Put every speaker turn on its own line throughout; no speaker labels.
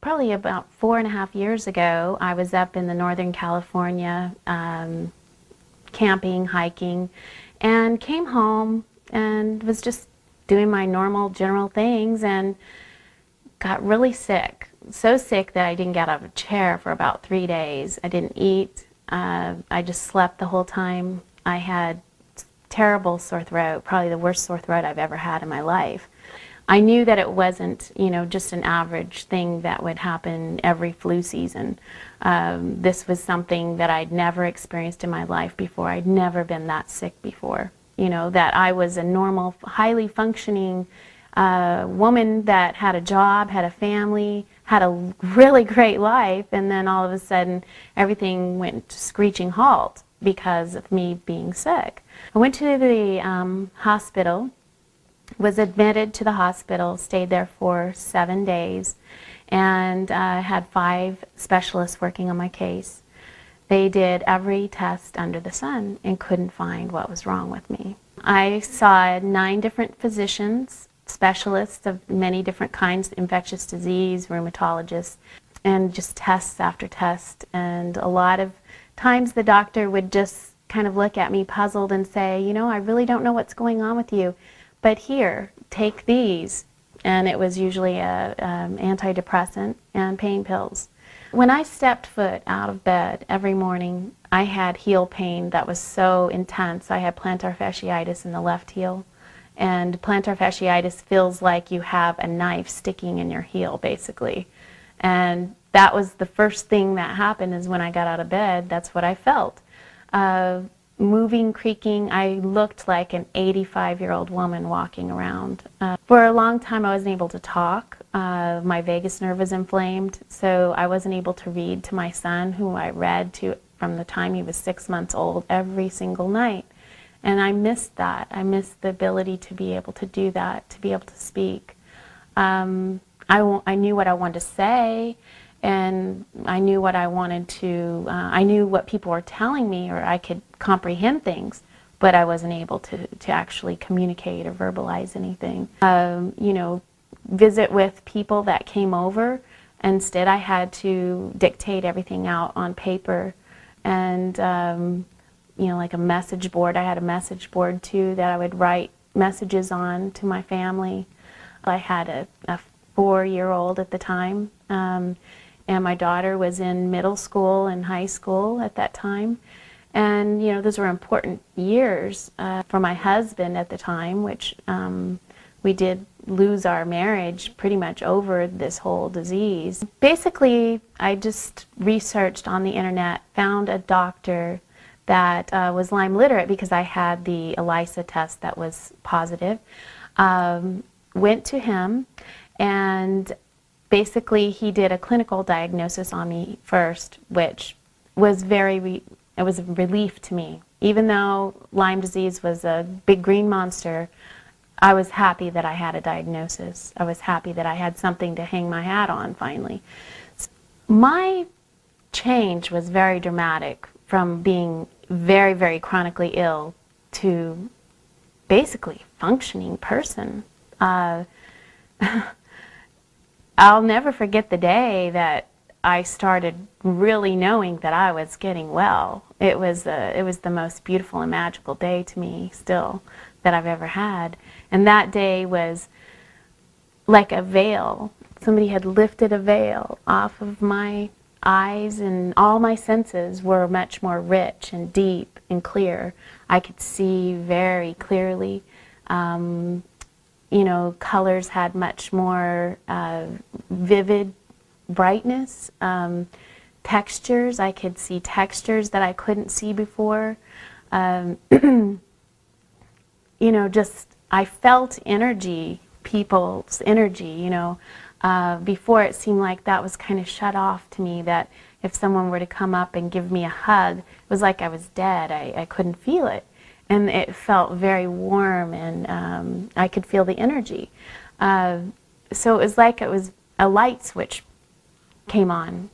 probably about 4.5 years ago, I was up in the Northern California camping, hiking, and came home and was just doing my normal general things and got really sick. So sick that I didn't get out of a chair for about 3 days. I didn't eat. I just slept the whole time. I had terrible sore throat, probably the worst sore throat I've ever had in my life. I knew that it wasn't, just an average thing that would happen every flu season. This was something that I'd never experienced in my life before. I'd never been that sick before. That I was a normal, highly functioning woman that had a job, had a family, had a really great life, and then all of a sudden everything went to screeching halt because of me being sick. I went to the hospital, was admitted to the hospital, stayed there for 7 days, and had 5 specialists working on my case. They did every test under the sun and couldn't find what was wrong with me. I saw 9 different physicians, specialists of many different kinds, infectious disease, rheumatologists, and just tests after test. And a lot of times the doctor would just kind of look at me puzzled and say, I really don't know what's going on with you, but here, take these. And it was usually a antidepressant and pain pills. When I stepped foot out of bed every morning, I had heel pain that was so intense. I had plantar fasciitis in the left heel. And plantar fasciitis feels like you have a knife sticking in your heel, basically. And that was the first thing that happened, is when I got out of bed, that's what I felt. Moving, creaking, I looked like an 85-year-old woman walking around. For a long time I wasn't able to talk. My vagus nerve was inflamed, so I wasn't able to read to my son, who I read to from the time he was 6 months old every single night. And I missed that. I missed the ability to be able to do that, to be able to speak. I knew what I wanted to say, and I knew what I wanted to, I knew what people were telling me, or I could comprehend things, but I wasn't able to actually communicate or verbalize anything. Visit with people that came over. Instead, I had to dictate everything out on paper, and like a message board. I had a message board too that I would write messages on to my family. I had a 4-year-old at the time, and my daughter was in middle school and high school at that time. And those were important years for my husband at the time, which we did lose our marriage pretty much over this whole disease. Basically, I just researched on the internet, found a doctor that was Lyme literate because I had the ELISA test that was positive. Went to him, and basically he did a clinical diagnosis on me first, which was it was a relief to me. Even though Lyme disease was a big green monster, I was happy that I had a diagnosis. I was happy that I had something to hang my hat on finally. My change was very dramatic, from being very, very chronically ill to basically functioning person. I'll never forget the day that I started really knowing that I was getting well. It was the most beautiful and magical day to me still that I've ever had. And that day was like a veil. Somebody had lifted a veil off of my eyes, and all my senses were much more rich and deep and clear. I could see very clearly. Colors had much more vivid brightness. Textures, I could see textures that I couldn't see before. I felt energy, people's energy, Before it seemed like that was kind of shut off to me, that if someone were to come up and give me a hug, it was like I was dead. I couldn't feel it. And it felt very warm, and I could feel the energy. So it was like it was a light switch came on.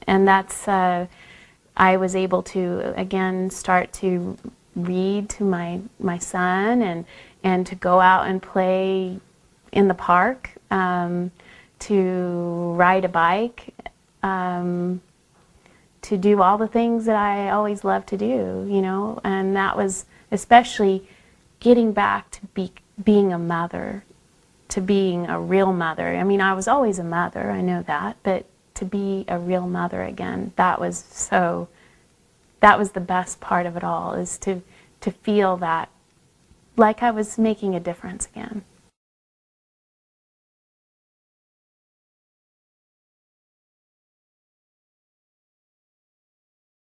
And that's, I was able to, again, start to read to my son, and to go out and play in the park, to ride a bike, to do all the things that I always loved to do, you know, and that was especially getting back to being a mother, to being a real mother. I mean, I was always a mother, I know that, but to be a real mother again, that was the best part of it all, is to feel that, like I was making a difference again.